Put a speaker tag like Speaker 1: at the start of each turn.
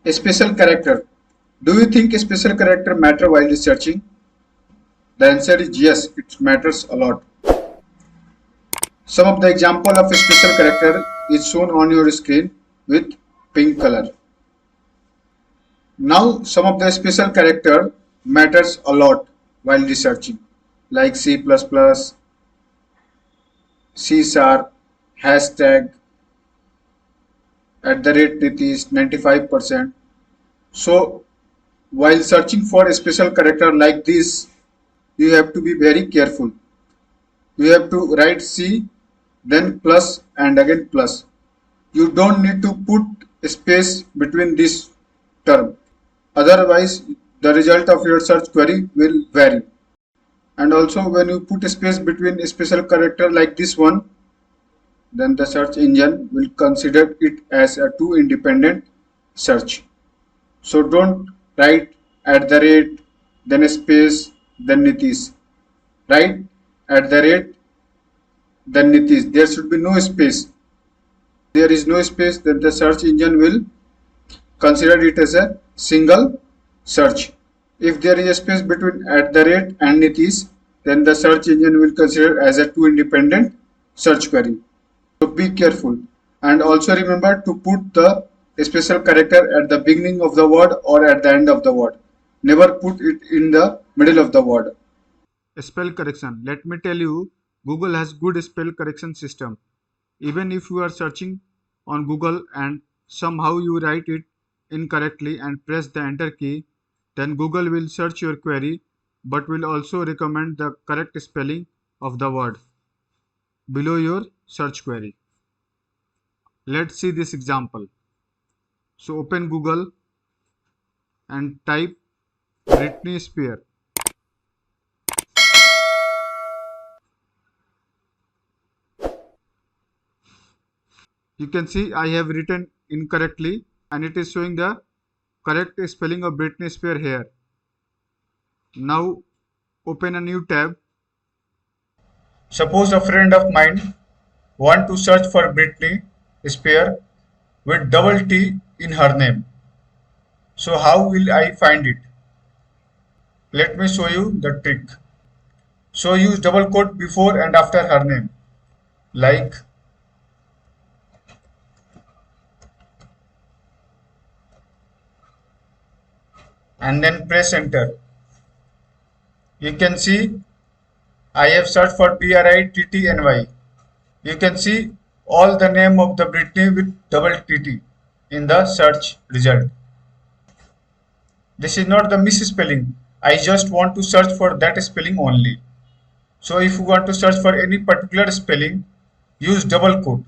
Speaker 1: A special character. Do you think a special character matter while researching? The answer is yes, it matters a lot. Some of the example of a special character is shown on your screen with pink color. Now some of the special character matters a lot while researching, like C++, C sharp, hashtag, @Nitish 95%. So while searching for a special character like this, you have to be very careful. You have to write C, then plus and again plus. You don't need to put a space between this term. Otherwise, the result of your search query will vary. And also when you put a space between a special character like this one, then the search engine will consider it as a two independent search. So don't write @, then a space, then Nitish. Write @, then Nitish. There should be no space. There is no space, then the search engine will consider it as a single search. If there is a space between @ and Nitish, then the search engine will consider as a two independent search query. So be careful, and also remember to put the special character at the beginning of the word or at the end of the word. Never put it in the middle of the word. Spell correction. Let me tell you, Google has good spell correction system. Even if you are searching on Google and somehow you write it incorrectly and press the enter key, then Google will search your query but will also recommend the correct spelling of the word below your search query. Let's see this example. So open Google and type Britney Spears. You can see I have written incorrectly and it is showing the correct spelling of Britney Spears here. Now open a new tab. Suppose a friend of mine want to search for Britney Spears with double T in her name. So how will I find it? Let me show you the trick. So use double quote before and after her name, like and then press enter. You can see I have searched for Brittny. You can see all the name of the Britney with double TT in the search result. This is not the misspelling. I just want to search for that spelling only. So if you want to search for any particular spelling, use double quote.